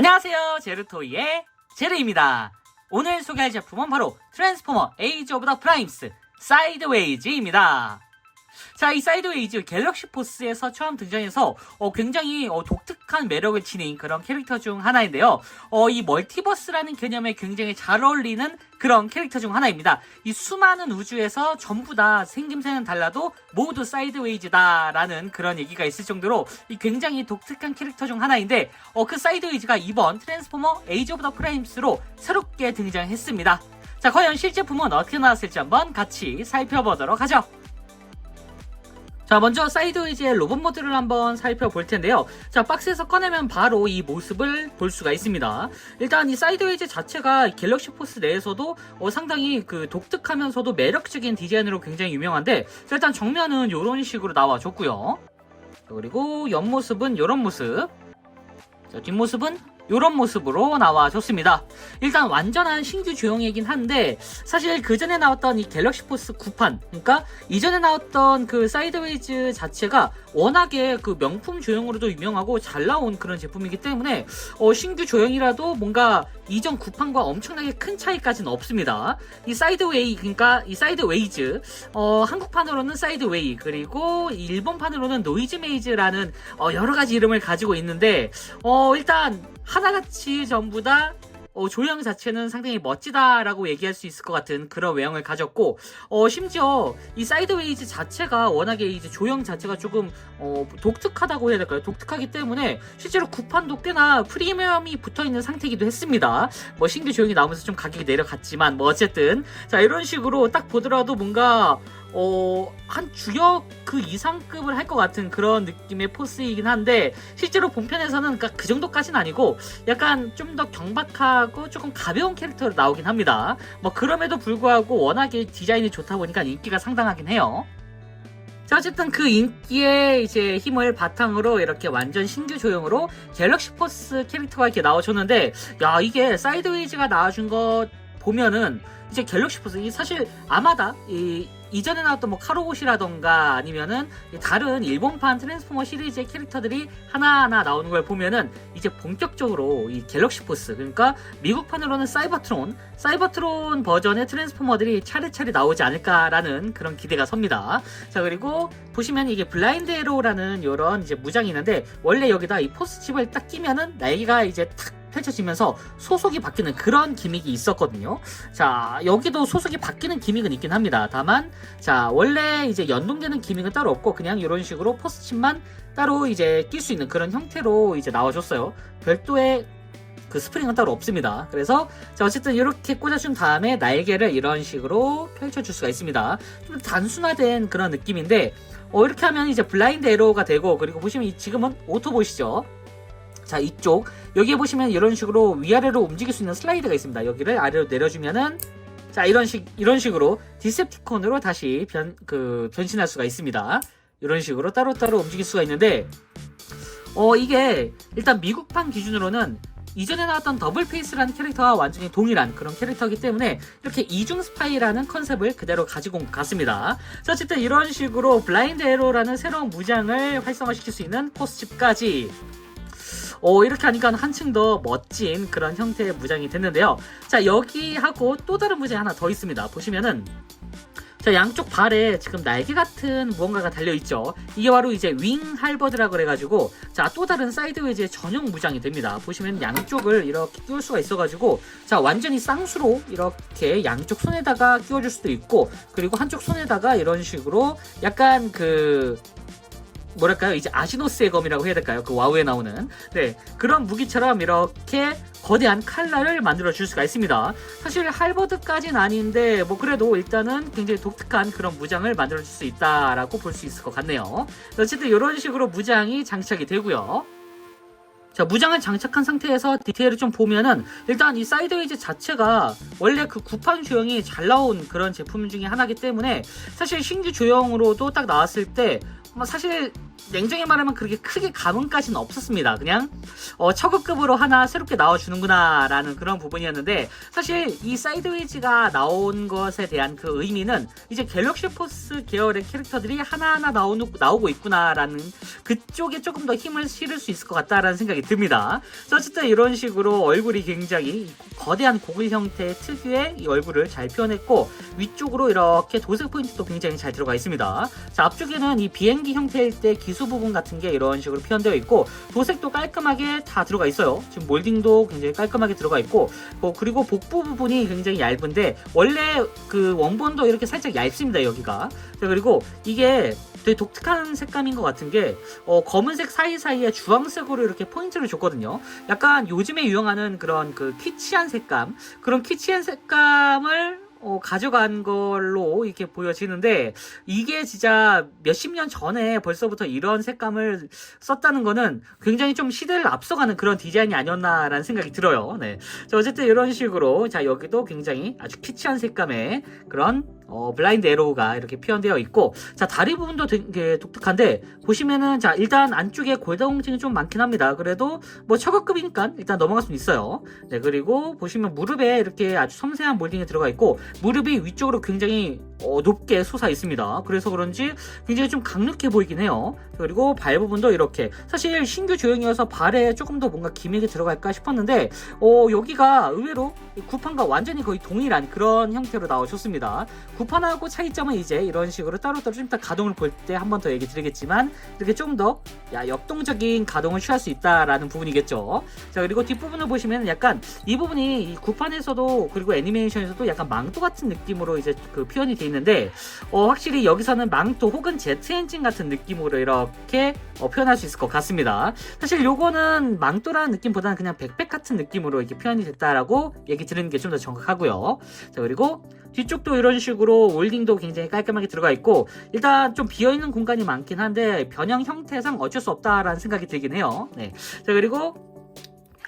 안녕하세요, 제르토이의 제르입니다. 오늘 소개할 제품은 바로 트랜스포머 에이지 오브 더 프라임스 사이드웨이즈입니다. 자, 이 사이드웨이즈 갤럭시 포스에서 처음 등장해서 굉장히 독특한 매력을 지닌 그런 캐릭터 중 하나인데요. 이 멀티버스라는 개념에 굉장히 잘 어울리는 그런 캐릭터 중 하나입니다. 이 수많은 우주에서 전부 다 생김새는 달라도 모두 사이드웨이즈다라는 그런 얘기가 있을 정도로 이 굉장히 독특한 캐릭터 중 하나인데 그 사이드웨이즈가 이번 트랜스포머 에이지 오브 더 프라임스로 새롭게 등장했습니다. 자, 과연 실제품은 어떻게 나왔을지 한번 같이 살펴보도록 하죠. 자, 먼저 사이드웨이즈의 로봇 모드를 한번 살펴볼 텐데요. 자, 박스에서 꺼내면 바로 이 모습을 볼 수가 있습니다. 일단 이 사이드웨이즈 자체가 갤럭시 포스 내에서도 상당히 독특하면서도 매력적인 디자인으로 굉장히 유명한데, 자, 일단 정면은 이런 식으로 나와줬고요. 그리고 옆모습은 이런 모습. 자, 뒷모습은 이런 모습으로 나와줬습니다. 일단 완전한 신규 조형이긴 한데 사실 그 전에 나왔던 이 갤럭시 포스 9판, 그러니까 이전에 나왔던 그 사이드웨이즈 자체가 워낙에 그 명품 조형으로도 유명하고 잘 나온 그런 제품이기 때문에 신규 조형이라도 뭔가 이전 9판과 엄청나게 큰 차이까지는 없습니다. 이 사이드웨이, 그러니까 이 사이드웨이즈, 한국판으로는 사이드웨이, 그리고 일본판으로는 노이즈메이즈라는 여러 가지 이름을 가지고 있는데 일단 하나같이 전부 다 조형 자체는 상당히 멋지다라고 얘기할 수 있을 것 같은 그런 외형을 가졌고, 심지어 이 사이드웨이즈 자체가 워낙에 이제 조형 자체가 조금 독특하다고 해야 될까요? 독특하기 때문에 실제로 9판도 꽤나 프리미엄이 붙어있는 상태이기도 했습니다. 뭐 신규 조형이 나오면서 좀 가격이 내려갔지만 뭐 어쨌든 자, 이런 식으로 딱 보더라도 뭔가 한 주역 그 이상급을 할 것 같은 그런 느낌의 포스이긴 한데, 실제로 본편에서는 그러니까 그 정도까지는 아니고 약간 좀 더 경박하고 조금 가벼운 캐릭터로 나오긴 합니다. 뭐 그럼에도 불구하고 워낙에 디자인이 좋다 보니까 인기가 상당하긴 해요. 자, 어쨌든 그 인기의 이제 힘을 바탕으로 이렇게 완전 신규 조형으로 갤럭시 포스 캐릭터가 이렇게 나와줬는데, 야, 이게 사이드웨이즈가 나와준 것 보면은 이제 갤럭시 포스, 사실 아마다 이전에 나왔던 뭐 카로봇이라던가 아니면은 다른 일본판 트랜스포머 시리즈의 캐릭터들이 하나하나 나오는 걸 보면은 이제 본격적으로 이 갤럭시 포스, 그러니까 미국판으로는 사이버트론 버전의 트랜스포머들이 차례차례 나오지 않을까라는 그런 기대가 섭니다. 자, 그리고 보시면 이게 블라인드 에로라는 이런 이제 무장이 있는데, 원래 여기다 이 포스칩을 딱 끼면은 날개가 이제 탁 펼쳐지면서 소속이 바뀌는 그런 기믹이 있었거든요. 자, 여기도 소속이 바뀌는 기믹은 있긴 합니다. 다만 자, 원래 이제 연동되는 기믹은 따로 없고 그냥 이런 식으로 포스칩만 따로 이제 낄 수 있는 그런 형태로 이제 나와줬어요. 별도의 그 스프링은 따로 없습니다. 그래서 자, 어쨌든 이렇게 꽂아준 다음에 날개를 이런 식으로 펼쳐줄 수가 있습니다. 좀 단순화된 그런 느낌인데 이렇게 하면 이제 블라인드 에로가 되고, 그리고 보시면 지금은 오토 보시죠. 자, 이쪽 여기에 보시면 이런 식으로 위아래로 움직일 수 있는 슬라이드가 있습니다. 여기를 아래로 내려주면은 자, 이런 식으로 디셉티콘으로 다시 변신할 수가 있습니다. 이런 식으로 따로따로 움직일 수가 있는데 이게 일단 미국판 기준으로는 이전에 나왔던 더블 페이스라는 캐릭터와 완전히 동일한 그런 캐릭터이기 때문에 이렇게 이중 스파이라는 컨셉을 그대로 가지고 갔습니다. 자, 어쨌든 이런 식으로 블라인드 에로라는 새로운 무장을 활성화시킬 수 있는 포스칩까지 이렇게 하니까 한층 더 멋진 그런 형태의 무장이 됐는데요. 자, 여기하고 또 다른 무장이 하나 더 있습니다. 보시면은 자, 양쪽 발에 지금 날개 같은 무언가가 달려있죠. 이게 바로 이제 윙 할버드라고 그래가지고 자, 또 다른 사이드웨이즈의 전용 무장이 됩니다. 보시면 양쪽을 이렇게 끼울 수가 있어가지고 자, 완전히 쌍수로 이렇게 양쪽 손에다가 끼워줄 수도 있고, 그리고 한쪽 손에다가 이런 식으로 약간 뭐랄까요, 이제 아시노스의 검이라고 해야 될까요? 그 와우에 나오는 그런 무기처럼 이렇게 거대한 칼날을 만들어 줄 수가 있습니다. 사실 할버드까지는 아닌데 뭐 그래도 일단은 굉장히 독특한 그런 무장을 만들어 줄 수 있다라고 볼 수 있을 것 같네요. 어쨌든 이런 식으로 무장이 장착이 되고요. 자, 무장을 장착한 상태에서 디테일을 좀 보면은 일단 이 사이드웨이즈 자체가 원래 그 9판 조형이 잘 나온 그런 제품 중에 하나이기 때문에 사실 신규 조형으로도 딱 나왔을 때 사실 냉정히 말하면 그렇게 크게 감흥까지는 없었습니다. 그냥 처급급으로 하나 새롭게 나와주는구나 라는 그런 부분이었는데, 사실 이 사이드웨이즈가 나온 것에 대한 그 의미는 이제 갤럭시 포스 계열의 캐릭터들이 하나하나 나오고 있구나 라는 그쪽에 조금 더 힘을 실을 수 있을 것 같다라는 생각이 듭니다. 어쨌든 이런 식으로 얼굴이 굉장히 거대한 고글 형태의 특유의 이 얼굴을 잘 표현했고, 위쪽으로 이렇게 도색 포인트도 굉장히 잘 들어가 있습니다. 자, 앞쪽에는 이 비행기 형태일 때 기수 부분 같은 게 이런 식으로 표현되어 있고, 도색도 깔끔하게 다 들어가 있어요. 지금 몰딩도 굉장히 깔끔하게 들어가 있고, 그리고 복부 부분이 굉장히 얇은데 원래 그 원본도 이렇게 살짝 얇습니다, 여기가. 자, 그리고 이게 되게 독특한 색감인 것 같은 게 검은색 사이사이에 주황색으로 이렇게 포인트를 줬거든요. 약간 요즘에 유행하는 그런 그 키치한 색감, 그런 키치한 색감을 가져간 걸로 이렇게 보여지는데, 이게 진짜 몇십 년 전에 벌써부터 이런 색감을 썼다는 거는 굉장히 좀 시대를 앞서가는 그런 디자인이 아니었나라는 생각이 들어요. 네. 자, 어쨌든 이런 식으로, 자, 여기도 굉장히 아주 키치한 색감의 그런 블라인드 에로우가 이렇게 표현되어 있고, 자, 다리 부분도 되게 독특한데, 보시면은, 자, 일단 안쪽에 골다공증이 좀 많긴 합니다. 그래도 뭐 처거급이니까 일단 넘어갈 수는 있어요. 네, 그리고 보시면 무릎에 이렇게 아주 섬세한 몰딩이 들어가 있고, 무릎이 위쪽으로 굉장히 높게 솟아 있습니다. 그래서 그런지 굉장히 좀 강력해 보이긴 해요. 그리고 발 부분도 이렇게, 사실 신규 조형이어서 발에 조금 더 뭔가 기믹이 들어갈까 싶었는데 여기가 의외로 구판과 완전히 거의 동일한 그런 형태로 나와줬습니다. 구판하고 차이점은 이제 이런 식으로 따로따로 좀 이따 가동을 볼 때 한 번 더 얘기 드리겠지만, 이렇게 좀 더 역동적인 가동을 취할 수 있다라는 부분이겠죠. 자, 그리고 뒷부분을 보시면 약간 이 부분이 이 구판에서도 그리고 애니메이션에서도 약간 망토 같은 느낌으로 이제 그 표현이 돼 있는데, 확실히 여기서는 망토 혹은 제트 엔진 같은 느낌으로 이렇게 표현할 수 있을 것 같습니다. 사실 요거는 망토라는 느낌보다는 그냥 백팩 같은 느낌으로 이렇게 표현이 됐다라고 얘기 드리는 게 좀 더 정확하고요. 자, 그리고 뒤쪽도 이런 식으로 홀딩도 굉장히 깔끔하게 들어가 있고, 일단 좀 비어있는 공간이 많긴 한데 변형 형태상 어쩔 수 없다라는 생각이 들긴 해요. 네. 자, 그리고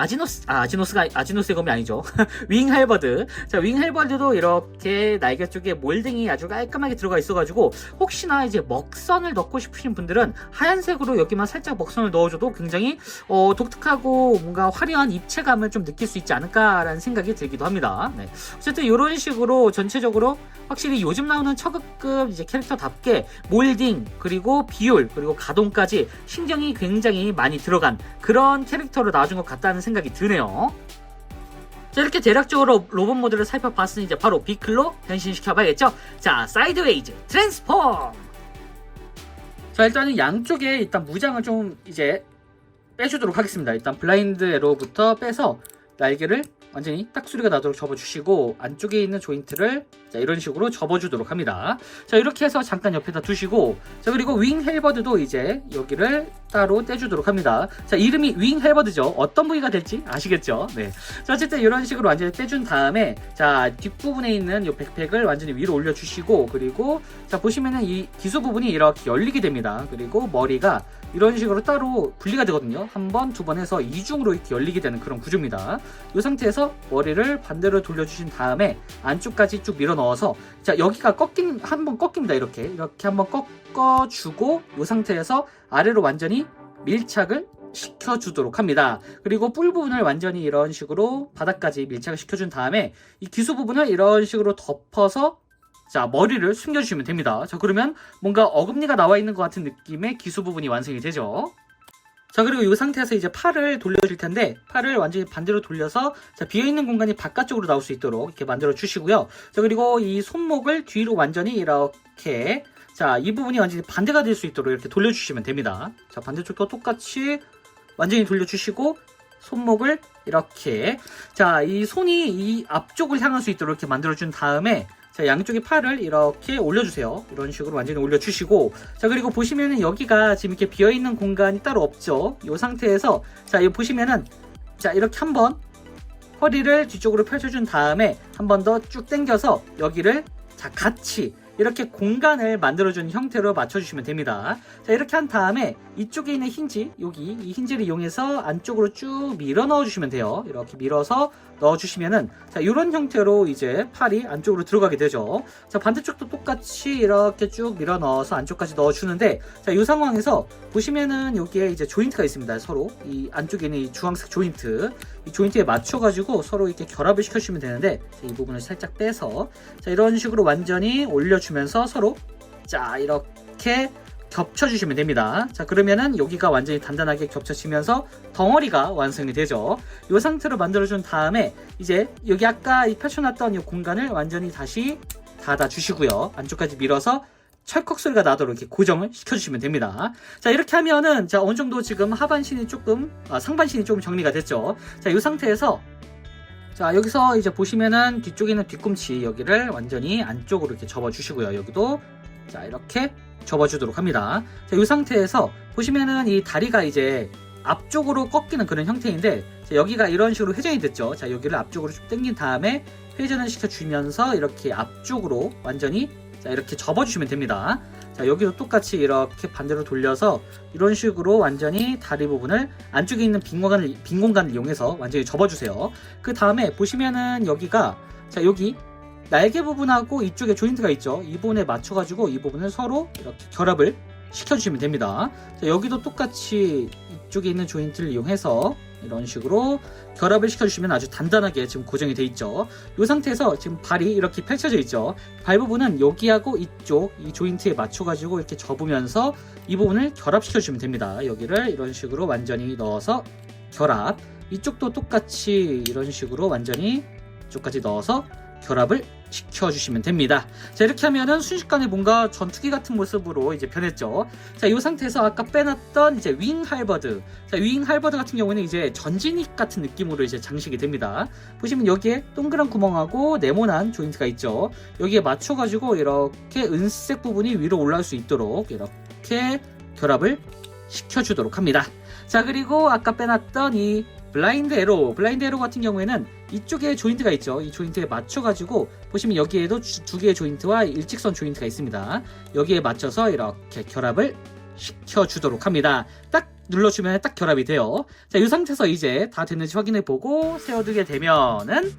아지노스의 검이 아니죠. 윙 할버드. 자, 윙 할버드도 이렇게 날개 쪽에 몰딩이 아주 깔끔하게 들어가 있어가지고, 혹시나 이제 먹선을 넣고 싶으신 분들은 하얀색으로 여기만 살짝 먹선을 넣어줘도 굉장히 독특하고 뭔가 화려한 입체감을 좀 느낄 수 있지 않을까라는 생각이 들기도 합니다. 네. 어쨌든 이런 식으로 전체적으로 확실히 요즘 나오는 처급급 이제 캐릭터답게 몰딩, 그리고 비율, 그리고 가동까지 신경이 굉장히 많이 들어간 그런 캐릭터로 나와준 것 같다는 생각이 드네요. 자, 이렇게 대략적으로 로봇 모드를 살펴봤으니 이제 바로 비클로 변신시켜봐야겠죠. 자, 사이드웨이즈 트랜스폼! 자, 일단은 양쪽에 일단 무장을 좀 이제 빼주도록 하겠습니다. 일단 블라인드 에로부터 빼서 날개를 완전히 딱 소리가 나도록 접어주시고, 안쪽에 있는 조인트를 자, 이런 식으로 접어주도록 합니다. 자, 이렇게 해서 잠깐 옆에다 두시고, 자, 그리고 윙 헬버드도 이제 여기를 따로 떼주도록 합니다. 자, 이름이 윙 헬버드죠. 어떤 부위가 될지 아시겠죠? 네. 자, 어쨌든 이런 식으로 완전히 떼준 다음에, 자, 뒷부분에 있는 이 백팩을 완전히 위로 올려주시고, 그리고 자, 보시면은 이 기수 부분이 이렇게 열리게 됩니다. 그리고 머리가 이런 식으로 따로 분리가 되거든요. 한 번, 두 번 해서 이중으로 이렇게 열리게 되는 그런 구조입니다. 이 상태에서 머리를 반대로 돌려주신 다음에 안쪽까지 쭉 밀어 넣어서, 자, 여기가 한번 꺾입니다. 이렇게 한번 꺾어주고, 이 상태에서 아래로 완전히 밀착을 시켜주도록 합니다. 그리고 뿔 부분을 완전히 이런 식으로 바닥까지 밀착을 시켜준 다음에 이 기수 부분을 이런 식으로 덮어서, 자, 머리를 숨겨주시면 됩니다. 자, 그러면 뭔가 어금니가 나와 있는 것 같은 느낌의 기수 부분이 완성이 되죠. 자, 그리고 이 상태에서 이제 팔을 돌려줄 텐데, 팔을 완전히 반대로 돌려서, 자, 비어있는 공간이 바깥쪽으로 나올 수 있도록 이렇게 만들어 주시고요. 자, 그리고 이 손목을 뒤로 완전히 이렇게, 자, 이 부분이 완전히 반대가 될 수 있도록 이렇게 돌려주시면 됩니다. 자, 반대쪽도 똑같이 완전히 돌려주시고, 손목을 이렇게, 자, 이 손이 이 앞쪽을 향할 수 있도록 이렇게 만들어준 다음에, 자, 양쪽에 팔을 이렇게 올려주세요. 이런 식으로 완전히 올려주시고, 자, 그리고 보시면은 여기가 지금 이렇게 비어있는 공간이 따로 없죠. 이 상태에서, 자, 여기 보시면은, 자, 이렇게 한번 허리를 뒤쪽으로 펼쳐준 다음에 한 번 더 쭉 당겨서 여기를, 자, 같이 이렇게 공간을 만들어주는 형태로 맞춰주시면 됩니다. 자, 이렇게 한 다음에 이쪽에 있는 힌지, 여기 이 힌지를 이용해서 안쪽으로 쭉 밀어 넣어주시면 돼요. 이렇게 밀어서 넣어주시면은 자, 이런 형태로 이제 팔이 안쪽으로 들어가게 되죠. 자, 반대쪽도 똑같이 이렇게 쭉 밀어 넣어서 안쪽까지 넣어주는데, 자, 이 상황에서 보시면은 여기에 이제 조인트가 있습니다. 서로 이 안쪽에 있는 이 주황색 조인트, 이 조인트에 맞춰가지고 서로 이렇게 결합을 시켜주시면 되는데, 자, 이 부분을 살짝 빼서 자, 이런 식으로 완전히 올려주면서 서로 자, 이렇게 겹쳐주시면 됩니다. 자, 그러면은 여기가 완전히 단단하게 겹쳐지면서 덩어리가 완성이 되죠. 이 상태로 만들어준 다음에 이제 여기 아까 펼쳐놨던 이 공간을 완전히 다시 닫아주시고요. 안쪽까지 밀어서 철컥 소리가 나도록 이렇게 고정을 시켜주시면 됩니다. 자, 이렇게 하면은 자, 어느 정도 지금 하반신이 조금 상반신이 조금 정리가 됐죠. 자, 이 상태에서 자, 여기서 이제 보시면은 뒤쪽에 있는 뒤꿈치 여기를 완전히 안쪽으로 이렇게 접어주시고요. 여기도 자, 이렇게 접어주도록 합니다. 자, 이 상태에서 보시면은 이 다리가 이제 앞쪽으로 꺾이는 그런 형태인데, 자, 여기가 이런 식으로 회전이 됐죠. 자, 여기를 앞쪽으로 쭉 당긴 다음에 회전을 시켜주면서 이렇게 앞쪽으로 완전히 자, 이렇게 접어주시면 됩니다. 자, 여기도 똑같이 이렇게 반대로 돌려서 이런 식으로 완전히 다리 부분을 안쪽에 있는 빈 공간을 이용해서 완전히 접어주세요. 그 다음에 보시면은 여기가 자, 여기 날개 부분하고 이쪽에 조인트가 있죠. 이 부분에 맞춰가지고 이 부분을 서로 이렇게 결합을 시켜주시면 됩니다. 자, 여기도 똑같이 이쪽에 있는 조인트를 이용해서 이런 식으로 결합을 시켜주시면 아주 단단하게 지금 고정이 돼 있죠. 이 상태에서 지금 발이 이렇게 펼쳐져 있죠. 발 부분은 여기하고 이쪽 이 조인트에 맞춰가지고 이렇게 접으면서 이 부분을 결합시켜주시면 됩니다. 여기를 이런 식으로 완전히 넣어서 결합, 이쪽도 똑같이 이런 식으로 완전히 이쪽까지 넣어서 결합을 시켜주시면 됩니다. 자, 이렇게 하면은 순식간에 뭔가 전투기 같은 모습으로 이제 변했죠. 자, 이 상태에서 아까 빼놨던 이제 윙 할버드. 자, 윙 할버드 같은 경우에는 이제 전진익 같은 느낌으로 이제 장식이 됩니다. 보시면 여기에 동그란 구멍하고 네모난 조인트가 있죠. 여기에 맞춰가지고 이렇게 은색 부분이 위로 올라올 수 있도록 이렇게 결합을 시켜주도록 합니다. 자, 그리고 아까 빼놨던 이 블라인드 에로 같은 경우에는 이쪽에 조인트가 있죠. 이 조인트에 맞춰가지고 보시면 여기에도 두 개의 조인트와 일직선 조인트가 있습니다. 여기에 맞춰서 이렇게 결합을 시켜주도록 합니다. 딱 눌러주면 딱 결합이 돼요. 자, 이 상태에서 이제 다 됐는지 확인해보고 세워두게 되면은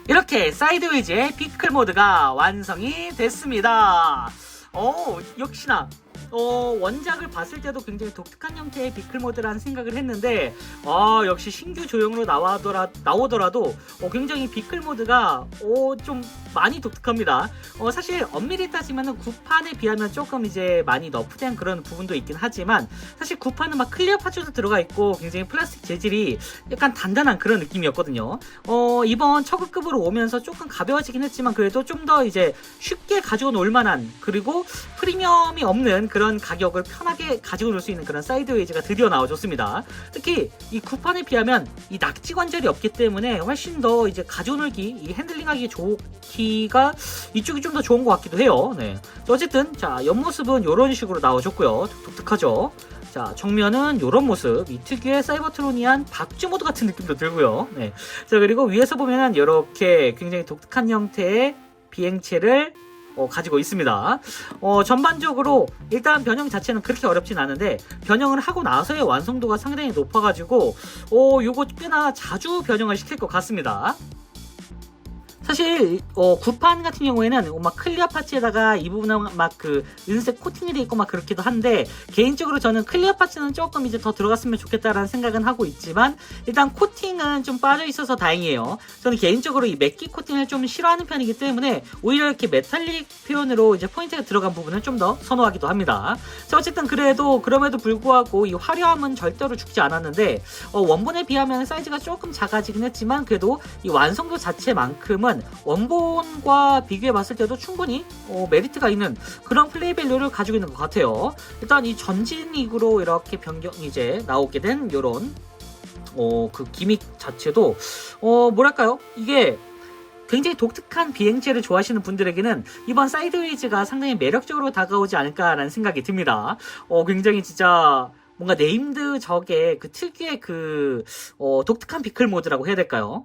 이렇게 사이드웨이즈의 피클 모드가 완성이 됐습니다. 역시나 원작을 봤을 때도 굉장히 독특한 형태의 비클 모드라는 생각을 했는데, 역시 신규 조형으로 나오더라도 굉장히 비클 모드가 좀 많이 독특합니다. 사실 엄밀히 따지면은 9판에 비하면 조금 이제 많이 너프된 그런 부분도 있긴 하지만, 사실 9판은 막 클리어 파츠도 들어가 있고 굉장히 플라스틱 재질이 약간 단단한 그런 느낌이었거든요. 이번 처급급으로 오면서 조금 가벼워지긴 했지만 그래도 좀 더 이제 쉽게 가지고 놀 만한, 그리고 프리미엄이 없는 그런 가격을 편하게 가지고 놀 수 있는 그런 사이드웨이즈가 드디어 나와줬습니다. 특히 이 9판에 비하면 이 낙지 관절이 없기 때문에 훨씬 더 이제 가지고 놀기, 이 핸들링하기 좋기가 이쪽이 좀 더 좋은 것 같기도 해요. 네. 어쨌든 자, 옆모습은 이런 식으로 나와줬고요. 독특하죠. 자, 정면은 이런 모습, 이 특유의 사이버트로니안 박쥐 모드 같은 느낌도 들고요. 네. 자, 그리고 위에서 보면은 이렇게 굉장히 독특한 형태의 비행체를 가지고 있습니다. 전반적으로 일단 변형 자체는 그렇게 어렵진 않은데, 변형을 하고 나서의 완성도가 상당히 높아가지고 요거 꽤나 자주 변형을 시킬 것 같습니다. 사실 9판 같은 경우에는 막 클리어 파츠에다가 이 부분은 막 그 은색 코팅이 돼 있고 막 그렇기도 한데, 개인적으로 저는 클리어 파츠는 조금 이제 더 들어갔으면 좋겠다라는 생각은 하고 있지만, 일단 코팅은 좀 빠져 있어서 다행이에요. 저는 개인적으로 이 맥기 코팅을 좀 싫어하는 편이기 때문에 오히려 이렇게 메탈릭 표현으로 이제 포인트가 들어간 부분을 좀 더 선호하기도 합니다. 자, 어쨌든 그럼에도 불구하고 이 화려함은 절대로 죽지 않았는데, 원본에 비하면 사이즈가 조금 작아지긴 했지만 그래도 이 완성도 자체만큼은 원본과 비교해 봤을 때도 충분히 메리트가 있는 그런 플레이 밸류를 가지고 있는 것 같아요. 일단 이 전진익으로 이렇게 변경이 이제 나오게 된 요런 그 기믹 자체도 뭐랄까요, 이게 굉장히 독특한 비행체를 좋아하시는 분들에게는 이번 사이드웨이즈가 상당히 매력적으로 다가오지 않을까라는 생각이 듭니다. 굉장히 진짜 뭔가 네임드 적의 그 특유의 그 독특한 비클 모드라고 해야 될까요?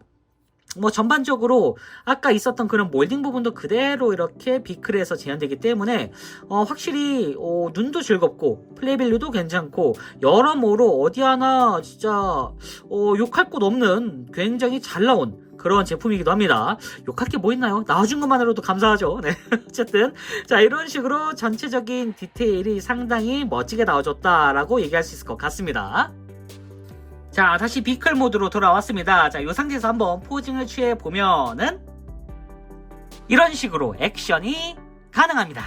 뭐 전반적으로 아까 있었던 그런 몰딩 부분도 그대로 이렇게 비클에서 재현되기 때문에 확실히 눈도 즐겁고 플레이밸류도 괜찮고 여러모로 어디 하나 진짜 욕할 곳 없는 굉장히 잘 나온 그런 제품이기도 합니다. 욕할 게 뭐 있나요? 나와준 것만으로도 감사하죠. 네. 어쨌든 자, 이런 식으로 전체적인 디테일이 상당히 멋지게 나와줬다라고 얘기할 수 있을 것 같습니다. 자, 다시 비클 모드로 돌아왔습니다. 자, 이 상태에서 한번 포징을 취해 보면은 이런 식으로 액션이 가능합니다.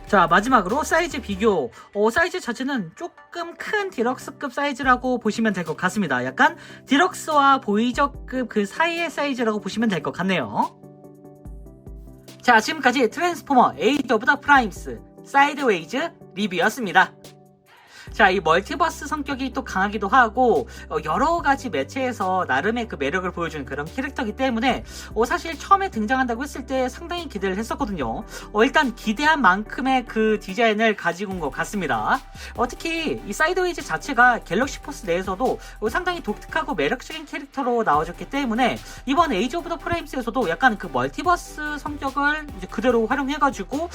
자, 마지막으로 사이즈 비교. 사이즈 자체는 조금 큰 디럭스급 사이즈라고 보시면 될 것 같습니다. 약간 디럭스와 보이저급 그 사이의 사이즈라고 보시면 될 것 같네요. 자, 지금까지 트랜스포머 에이지 오브 더 프라임스 사이드웨이즈 리뷰였습니다. 자, 이 멀티버스 성격이 또 강하기도 하고 여러 가지 매체에서 나름의 그 매력을 보여주는 그런 캐릭터이기 때문에 사실 처음에 등장한다고 했을 때 상당히 기대를 했었거든요. 일단 기대한 만큼의 그 디자인을 가지고 온 것 같습니다. 특히 이 사이드웨이즈 자체가 갤럭시 포스 내에서도 상당히 독특하고 매력적인 캐릭터로 나와줬기 때문에 이번 에이지 오브 더 프라임스에서도 약간 그 멀티버스 성격을 이제 그대로 활용해가지고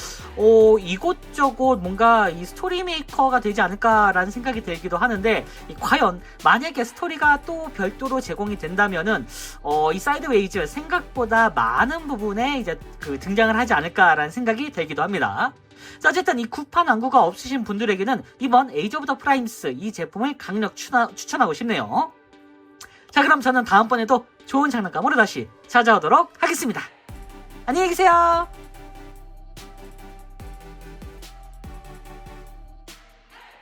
이곳저곳 뭔가 이 스토리 메이커가 되지 않을까 라는 생각이 들기도 하는데, 과연 만약에 스토리가 또 별도로 제공이 된다면은 이 사이드웨이즈 생각보다 많은 부분에 이제 그 등장을 하지 않을까라는 생각이 들기도 합니다. 자, 어쨌든 이 구판 완구가 없으신 분들에게는 이번 에이지 오브 더 프라임스 이 제품을 강력 추천하고 싶네요. 자, 그럼 저는 다음번에도 좋은 장난감으로 다시 찾아오도록 하겠습니다. 안녕히 계세요.